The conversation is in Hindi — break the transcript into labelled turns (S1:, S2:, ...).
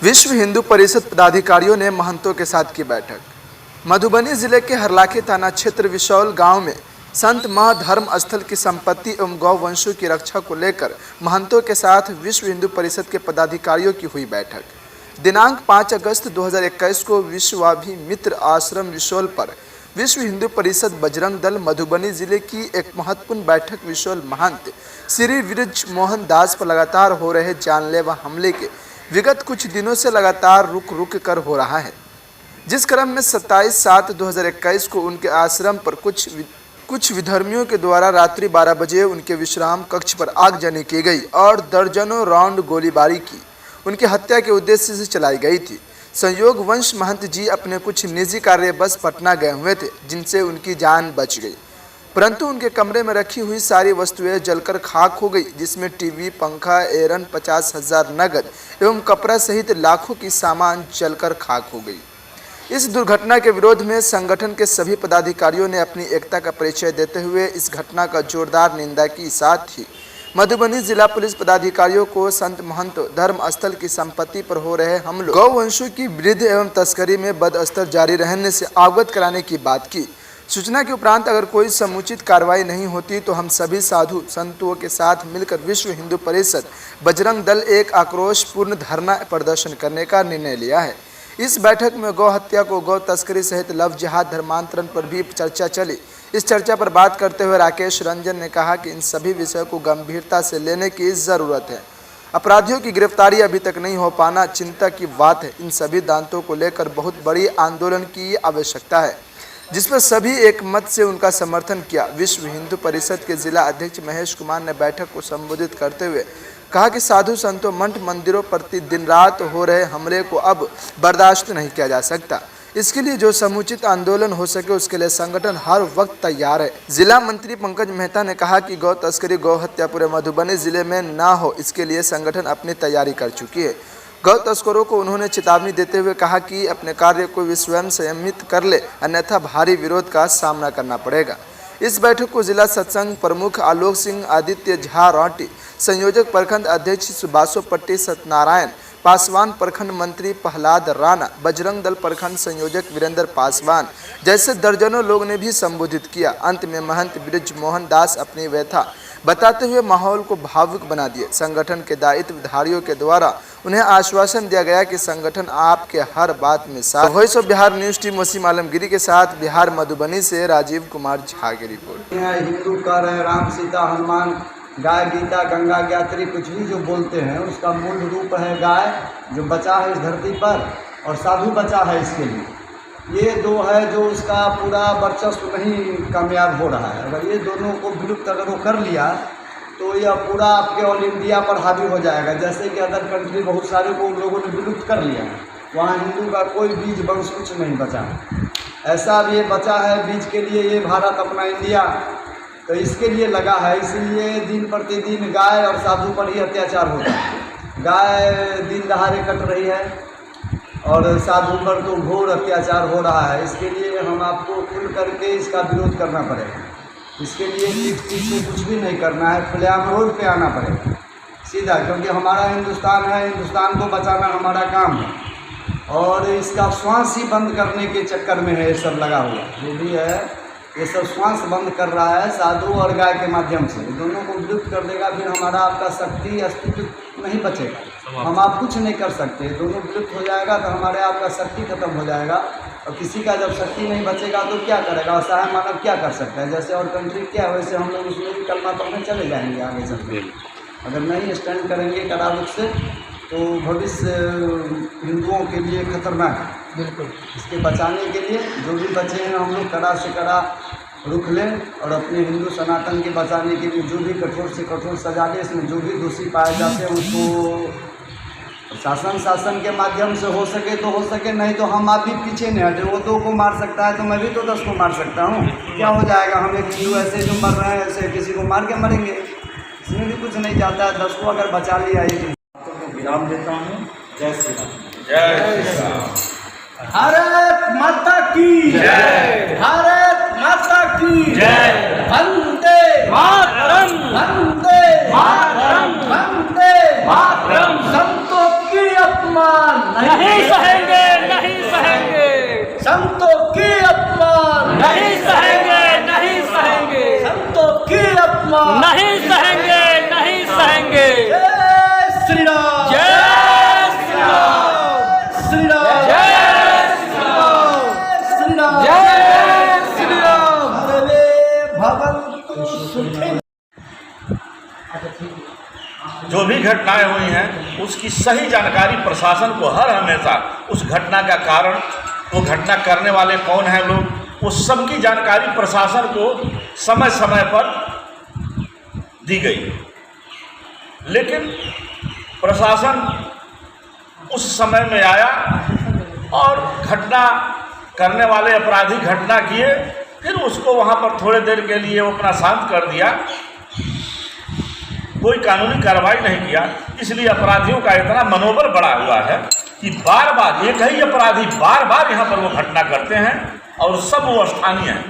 S1: विश्व हिंदू परिषद पदाधिकारियों ने महंतों के साथ की बैठक। मधुबनी जिले के हरलाखी थाना क्षेत्र विशौल गांव में संत मह धर्म स्थल की संपत्ति एवं गौ वंशों की रक्षा को लेकर महंतों के साथ विश्व हिंदू परिषद के पदाधिकारियों की हुई बैठक। दिनांक 5 अगस्त 2021 को विश्वाभी मित्र आश्रम विशौल पर विश्व हिंदू परिषद बजरंग दल मधुबनी जिले की एक महत्वपूर्ण बैठक विशौल महंत श्री बृज मोहन दास पर लगातार हो रहे जानलेवा हमले के विगत कुछ दिनों से लगातार रुक कर हो रहा है, जिस क्रम में 27/7/2021 को उनके आश्रम पर कुछ विधर्मियों के द्वारा रात्रि 12 बजे उनके विश्राम कक्ष पर आगजनी की गई और दर्जनों राउंड गोलीबारी की उनकी हत्या के उद्देश्य से चलाई गई थी। संयोग वंश महंत जी अपने कुछ निजी कार्य बस पटना गए हुए थे, जिनसे उनकी जान बच गई, परंतु उनके कमरे में रखी हुई सारी वस्तुएं जलकर खाक हो गई, जिसमें टीवी, पंखा, एरन, 50,000 नगद एवं कपड़ा सहित लाखों की सामान जलकर खाक हो गई। इस दुर्घटना के विरोध में संगठन के सभी पदाधिकारियों ने अपनी एकता का परिचय देते हुए इस घटना का जोरदार निंदा की। साथ ही मधुबनी जिला पुलिस पदाधिकारियों को संत महंत धर्म स्थल की संपत्ति पर हो रहे हमलों, गौवंशों की वृद्धि एवं तस्करी में बदअस्तर जारी रहने से अवगत कराने की बात की। सूचना के उपरांत अगर कोई समुचित कार्रवाई नहीं होती तो हम सभी साधु संतों के साथ मिलकर विश्व हिंदू परिषद बजरंग दल एक आक्रोशपूर्ण धरना प्रदर्शन करने का निर्णय लिया है। इस बैठक में गौ हत्या को गौ तस्करी सहित लव जिहाद धर्मांतरण पर भी चर्चा चली। इस चर्चा पर बात करते हुए राकेश रंजन ने कहा कि इन सभी विषयों को गंभीरता से लेने की ज़रूरत है। अपराधियों की गिरफ्तारी अभी तक नहीं हो पाना चिंता की बात है। इन सभी दांतों को लेकर बहुत बड़ी आंदोलन की आवश्यकता है, जिस पर सभी एक मत से उनका समर्थन किया। विश्व हिंदू परिषद के जिला अध्यक्ष महेश कुमार ने बैठक को संबोधित करते हुए कहा कि साधु संतों, मठ मंदिरों प्रति दिन रात हो रहे हमले को अब बर्दाश्त नहीं किया जा सकता। इसके लिए जो समुचित आंदोलन हो सके उसके लिए संगठन हर वक्त तैयार है। जिला मंत्री पंकज मेहता ने कहा कि गौ तस्करी, गौ हत्या पूरे मधुबनी जिले में ना हो, इसके लिए संगठन अपनी तैयारी कर चुकी है। गौ तस्करों को उन्होंने चेतावनी देते हुए कहा कि अपने कार्य को वे स्वयं संयमित कर ले, अन्यथा भारी विरोध का सामना करना पड़ेगा। इस बैठक को जिला सत्संग प्रमुख आलोक सिंह, आदित्य झा राठी, संयोजक प्रखंड अध्यक्ष सुबासोपट्टी सत्यनारायण पासवान, प्रखंड मंत्री प्रहलाद राणा, बजरंग दल प्रखंड संयोजक वीरेंद्र पासवान जैसे दर्जनों लोग ने भी संबोधित किया। अंत में महंत बृज मोहन दास अपनी व्यथा बताते हुए माहौल को भावुक बना दिए। संगठन के दायित्वधारियों के द्वारा उन्हें आश्वासन दिया गया कि संगठन आपके हर बात में साथ। Voice of Bihar news team Wasim Alamgiri के साथ बिहार मधुबनी से राजीव कुमार झा की रिपोर्ट।
S2: हिंदू कह रहे राम, सीता, हनुमान, गाय, गीता, गंगा, ज्ञात्री, कुछ भी जो बोलते हैं उसका मूल रूप है गाय, जो बचा है इस धरती पर, और साधु बचा है इसके लिए। ये दो है जो उसका पूरा वर्चस्व नहीं कामयाब हो रहा है। अगर ये दोनों को विलुप्त अगर वो कर लिया तो यह पूरा आपके ऑल इंडिया पर हावी हो जाएगा। जैसे कि अदर कंट्री बहुत सारे को उन लोगों ने विलुप्त कर लिया, वहाँ हिंदू का कोई बीज वंश कुछ नहीं बचा। ऐसा अब ये बचा है बीज के लिए, ये भारत अपना इंडिया, तो इसके लिए लगा है। इसलिए दिन प्रतिदिन गाय और साधु पर ही अत्याचार होता है। गाय दिन दहाड़े कट रही है और साधु पर तो घोर अत्याचार हो रहा है। इसके लिए हम आपको खुल करके इसका विरोध करना पड़ेगा। इसके लिए पीठ से कुछ भी नहीं करना है, खुलेआम रोड पे आना पड़ेगा सीधा, क्योंकि हमारा हिंदुस्तान है, हिंदुस्तान को बचाना हमारा काम है। और इसका श्वास ही बंद करने के चक्कर में है ये सब लगा हुआ, जो भी है ये सब श्वास बंद कर रहा है साधु और गाय के माध्यम से। दोनों को विलुप्त कर देगा, फिर हमारा आपका शक्ति अस्तित्व नहीं बचेगा, हम आप कुछ नहीं कर सकते। दोनों विलुप्त हो जाएगा तो हमारे आपका शक्ति खत्म हो जाएगा, और किसी का जब शक्ति नहीं बचेगा तो क्या करेगा, असहाय मानव क्या कर सकता है। जैसे और कंट्री क्या है वैसे हम लोग उसमें भी कलमा पढ़ने चले जाएंगे आगे चलते। अगर नहीं स्टैंड करेंगे कड़ा रुख से तो भविष्य हिंदुओं के लिए खतरनाक है। बिल्कुल इसके बचाने के लिए जो भी बचे हैं हम लोग कड़ा से कड़ा रुख लें, और अपने हिंदू सनातन के बचाने के लिए जो भी कठोर से कठोर सजा लें। इसमें जो भी दोषी पाए जाते हैं उसको शासन के माध्यम से हो सके तो हो सके, नहीं तो हम आप ही पीछे नहीं हटे। वो 2 को मार सकता है तो मैं भी तो 10 को मार सकता हूँ। क्या हो जाएगा, हम एक हिंदू ऐसे जो मर रहे हैं ऐसे किसी को मार के मरेंगे, इसमें भी कुछ नहीं जाता है। 10 को अगर बचा लिया एक विराम देता हूँ। जय श्री राम।
S3: जय श्री राम।
S2: भारत माता की जय, भारत माता की जय। वंदे मातरम, वंदे मातरम, वंदे मातरम। संतों की अपमान अपमान
S3: नहीं सहेंगे, नहीं सहेंगे,
S2: संतों की अपमान
S3: नहीं सहेंगे, नहीं सहेंगे,
S2: संतों की अपमान
S3: नहीं सहेंगे, नहीं सहेंगे।
S2: जय श्री राम
S3: जय श्री राम,
S2: श्री राम
S3: जय श्री राम,
S2: श्री राम
S3: जय श्री राम।
S2: सर्वे भवन्तु सुखिनः।
S4: जो भी घटनाएं हुई हैं उसकी सही जानकारी प्रशासन को हर हमेशा उस घटना का कारण, वो घटना करने वाले कौन हैं लोग, उस सब की जानकारी प्रशासन को समय समय पर दी गई। लेकिन प्रशासन उस समय में आया और घटना करने वाले अपराधी घटना किए, फिर उसको वहाँ पर थोड़े देर के लिए वो अपना शांत कर दिया, कोई कानूनी कार्रवाई नहीं किया। इसलिए अपराधियों का इतना मनोबल बढ़ा हुआ है कि बार बार एक ही अपराधी बार बार यहाँ पर वो घटना करते हैं और सब वो स्थानीय हैं।